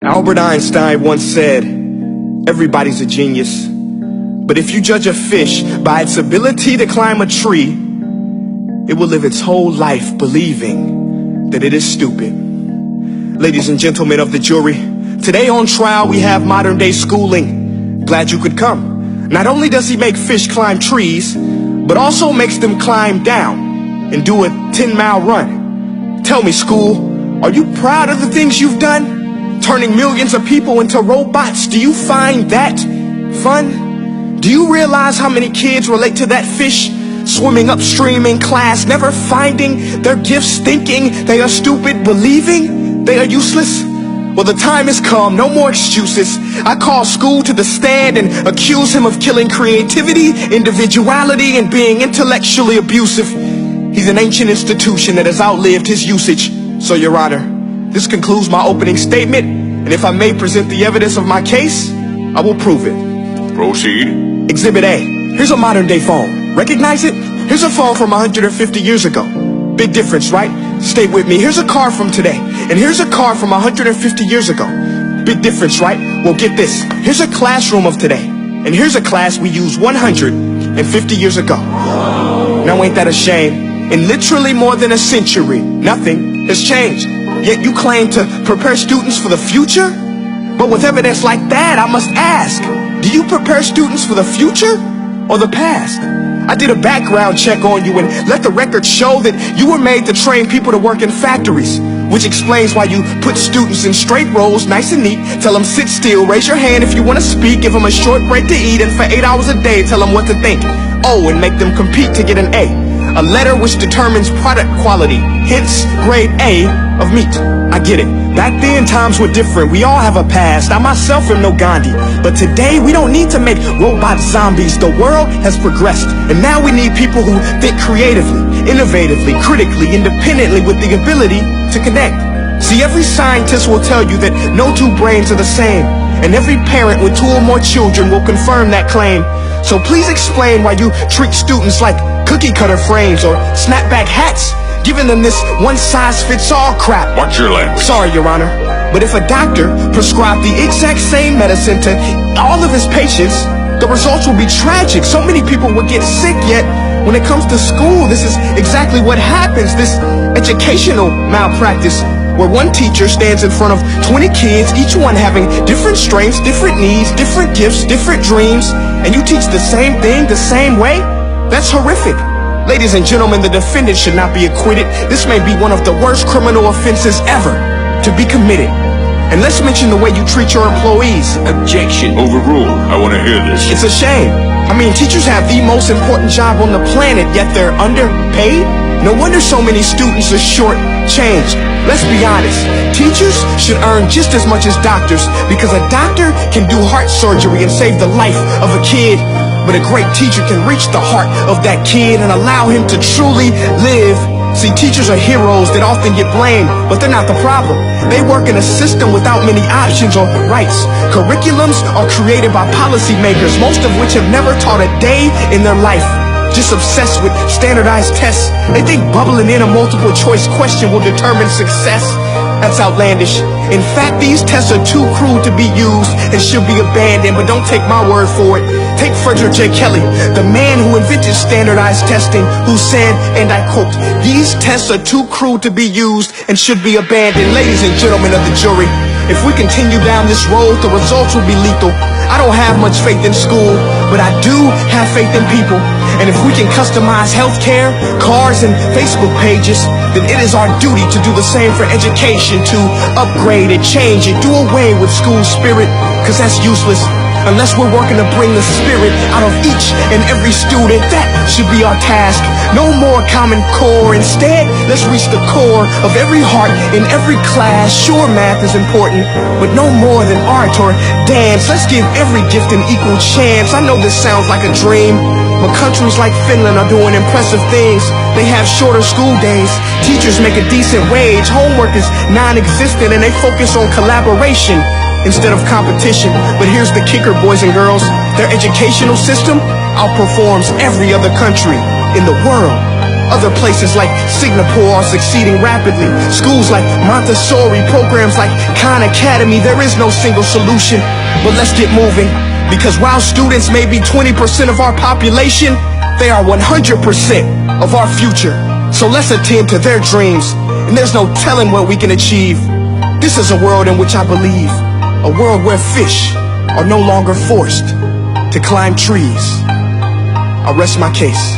Albert Einstein once said, everybody's a genius, but if you judge a fish by its ability to climb a tree, it will live its whole life believing that it is stupid. Ladies and gentlemen of the jury, today on trial we have modern day schooling. Glad you could come. Not only does he make fish climb trees, but also makes them climb down and do a 10-mile run. Tell me, school, are you proud of the things you've done? Turning millions of people into robots, do you find that fun? Do you realize how many kids relate to that fish swimming upstream in class, never finding their gifts, thinking they are stupid, believing they are useless? Well, the time has come, no more excuses. I call school to the stand and accuse him of killing creativity, individuality, and being intellectually abusive. He's an ancient institution that has outlived his usage. So, Your Honor, this concludes my opening statement, and if I may present the evidence of my case, I will prove it. Proceed. Exhibit A. Here's a modern day phone. Recognize it? Here's a phone from 150 years ago. Big difference, right? Stay with me. Here's a car from today, and here's a car from 150 years ago. Big difference, right? Well, get this. Here's a classroom of today, and here's a class we used 150 years ago. Now, ain't that a shame? In literally more than a century, nothing has changed. Yet you claim to prepare students for the future? But with evidence like that, I must ask, do you prepare students for the future or the past? I did a background check on you and let the record show that you were made to train people to work in factories, which explains why you put students in straight rows, nice and neat, tell them sit still, raise your hand if you want to speak, give them a short break to eat, and for 8 hours a day, tell them what to think. Oh, and make them compete to get an A letter which determines product quality, hence grade A of meat. I get it. Back then, times were different. We all have a past. I myself am no Gandhi. But today, we don't need to make robot zombies. The world has progressed. And now we need people who think creatively, innovatively, critically, independently, with the ability to connect. See, every scientist will tell you that no two brains are the same. And every parent with 2 or more children will confirm that claim. So please explain why you treat students like cookie cutter frames or snapback hats, giving them this one-size-fits-all crap. Watch your language. Sorry, Your Honor, but if a doctor prescribed the exact same medicine to all of his patients, the results will be tragic. So many people will get sick, yet when it comes to school, this is exactly what happens. This educational malpractice, where one teacher stands in front of 20 kids, each one having different strengths, different needs, different gifts, different dreams, and you teach the same thing the same way? That's horrific. Ladies and gentlemen, the defendant should not be acquitted. This may be one of the worst criminal offenses ever to be committed. And let's mention the way you treat your employees. Objection. Overruled. I want to hear this. It's a shame. I mean, teachers have the most important job on the planet, yet they're underpaid? No wonder so many students are short-changed. Let's be honest, teachers should earn just as much as doctors, because a doctor can do heart surgery and save the life of a kid, but a great teacher can reach the heart of that kid and allow him to truly live. See, teachers are heroes that often get blamed, but they're not the problem. They work in a system without many options or rights. Curriculums are created by policymakers, most of which have never taught a day in their life. Just obsessed with standardized tests. They think bubbling in a multiple choice question will determine success. That's outlandish. In fact, these tests are too cruel to be used and should be abandoned, but don't take my word for it. Take Frederick J. Kelly, the man who invented standardized testing, who said, and I quote, "These tests are too cruel to be used and should be abandoned." Ladies and gentlemen of the jury, if we continue down this road, the results will be lethal. I don't have much faith in school, but I do have faith in people. And if we can customize healthcare, cars, and Facebook pages, then it is our duty to do the same for education, to upgrade it, change it, do away with school spirit, because that's useless. Unless we're working to bring the spirit out of each and every student, that should be our task. No more Common Core. Instead, let's reach the core of every heart in every class. Sure, math is important, but no more than art or dance. Let's give every gift an equal chance. I know this sounds like a dream, but countries like Finland are doing impressive things. They have shorter school days. Teachers make a decent wage. Homework is non-existent, and they focus on collaboration instead of competition. But here's the kicker, boys and girls. Their educational system outperforms every other country in the world. Other places like Singapore are succeeding rapidly. Schools like Montessori, programs like Khan Academy. There is no single solution, but let's get moving. Because while students may be 20% of our population, they are 100% of our future. So let's attend to their dreams, and there's no telling what we can achieve. This is a world in which I believe, a world where fish are no longer forced to climb trees. I rest my case.